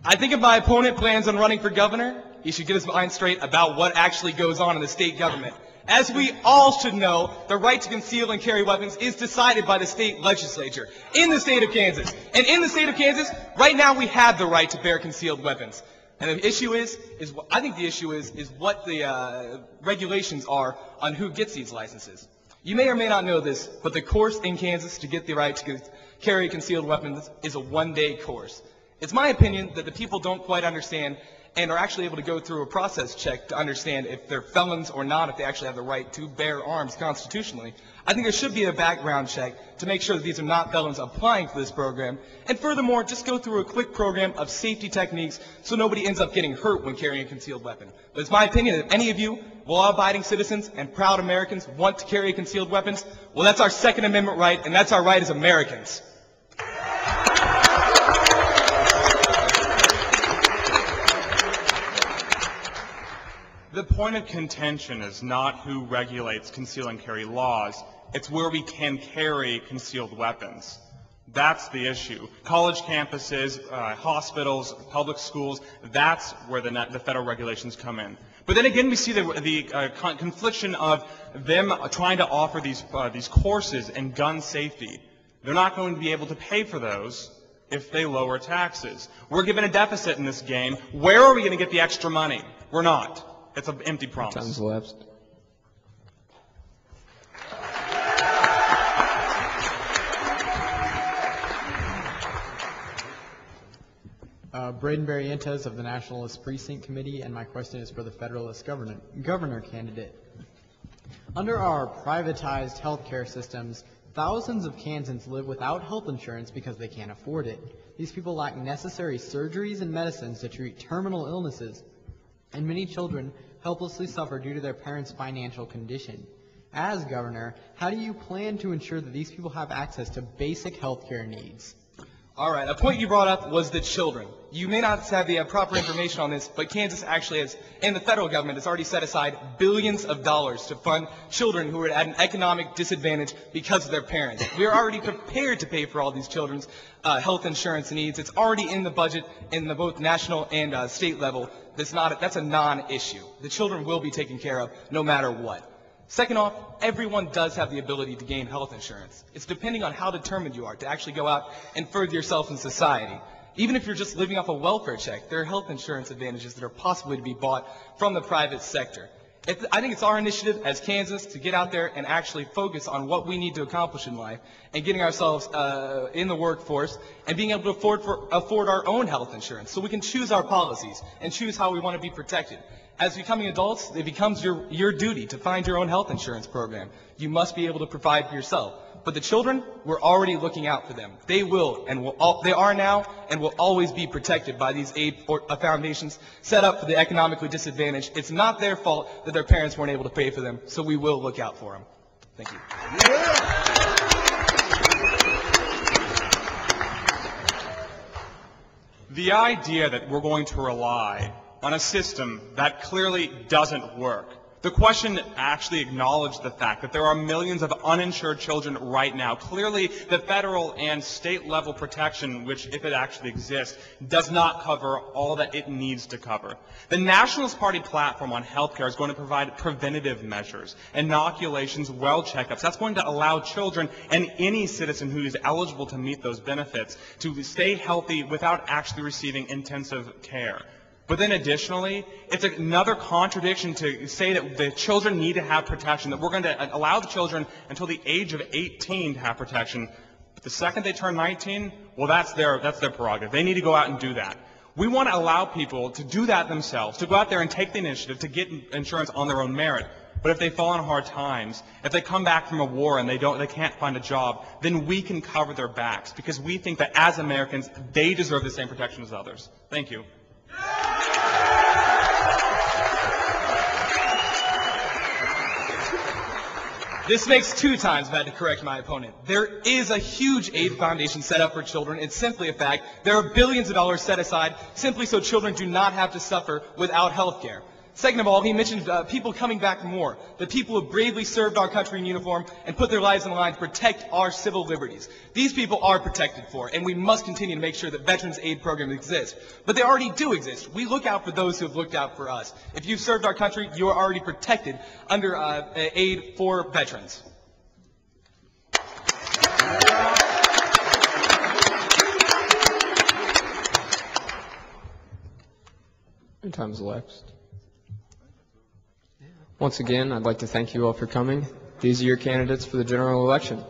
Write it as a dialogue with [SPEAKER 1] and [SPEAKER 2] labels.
[SPEAKER 1] I think if my opponent plans on running for governor, he should get his mind straight about what actually goes on in the state government. As we all should know, the right to conceal and carry weapons is decided by the state legislature in the state of Kansas. And in the state of Kansas, right now we have the right to bear concealed weapons. And the issue I think the issue is what the regulations are on who gets these licenses. You may or may not know this, but the course in Kansas to get the right to carry concealed weapons is a one-day course. It's my opinion that the people don't quite understand and are actually able to go through a process check to understand if they're felons or not, if they actually have the right to bear arms constitutionally. I think there should be a background check to make sure that these are not felons applying for this program. And furthermore, just go through a quick program of safety techniques so nobody ends up getting hurt when carrying a concealed weapon. But it's my opinion that if any of you, law-abiding citizens and proud Americans, want to carry concealed weapons, well, that's our Second Amendment right, and that's our right as Americans.
[SPEAKER 2] The point of contention is not who regulates conceal and carry laws. It's where we can carry concealed weapons. That's the issue. College campuses, hospitals, public schools, that's where the federal regulations come in. But then again, we see the confliction of them trying to offer these courses in gun safety. They're not going to be able to pay for those if they lower taxes. We're given a deficit in this game. Where are we going to get the extra money? We're not. It's an empty promise.
[SPEAKER 3] Time's elapsed.
[SPEAKER 4] Braden Barrientos of the Nationalist Precinct Committee, and my question is for the Federalist governor candidate. Under our privatized healthcare systems, thousands of Kansans live without health insurance because they can't afford it. These people lack necessary surgeries and medicines to treat terminal illnesses, and many children helplessly suffer due to their parents' financial condition. As governor, how do you plan to ensure that these people have access to basic health care needs?
[SPEAKER 1] All right, a point you brought up was the children. You may not have the proper information on this, but Kansas actually has, and the federal government has already set aside billions of dollars to fund children who are at an economic disadvantage because of their parents. We are already prepared to pay for all these children's health insurance needs. It's already in the budget in the both national and state level. That's a non-issue. The children will be taken care of no matter what. Second off, everyone does have the ability to gain health insurance. It's depending on how determined you are to actually go out and further yourself in society. Even if you're just living off a welfare check, there are health insurance advantages that are possibly to be bought from the private sector. I think it's our initiative as Kansas to get out there and actually focus on what we need to accomplish in life and getting ourselves in the workforce and being able to afford our own health insurance so we can choose our policies and choose how we want to be protected. As becoming adults, it becomes your duty to find your own health insurance program. You must be able to provide for yourself. But the children, we're already looking out for them. They will, and they are now, and will always be protected by these aid foundations set up for the economically disadvantaged. It's not their fault that their parents weren't able to pay for them, so we will look out for them. Thank you.
[SPEAKER 2] The idea that we're going to rely on a system that clearly doesn't work. The question actually acknowledged the fact that there are millions of uninsured children right now. Clearly, the federal and state level protection, which if it actually exists, does not cover all that it needs to cover. The Nationalist Party platform on healthcare is going to provide preventative measures, inoculations, well checkups. That's going to allow children and any citizen who is eligible to meet those benefits to stay healthy without actually receiving intensive care. But then additionally, it's another contradiction to say that the children need to have protection, that we're going to allow the children until the age of 18 to have protection. But the second they turn 19, well, that's their prerogative. They need to go out and do that. We want to allow people to do that themselves, to go out there and take the initiative to get insurance on their own merit. But if they fall on hard times, if they come back from a war and they can't find a job, then we can cover their backs because we think that as Americans, they deserve the same protection as others. Thank you.
[SPEAKER 1] This makes 2 times I've had to correct my opponent. There is a huge aid foundation set up for children. It's simply a fact. There are billions of dollars set aside simply so children do not have to suffer without health care. Second of all, he mentioned people coming back from war, the people who bravely served our country in uniform and put their lives on the line to protect our civil liberties. These people are protected for, and we must continue to make sure that Veterans Aid programs exist. But they already do exist. We look out for those who have looked out for us. If you've served our country, you are already protected under aid for veterans.
[SPEAKER 3] Your time's elapsed. Once again, I'd like to thank you all for coming. These are your candidates for the general election.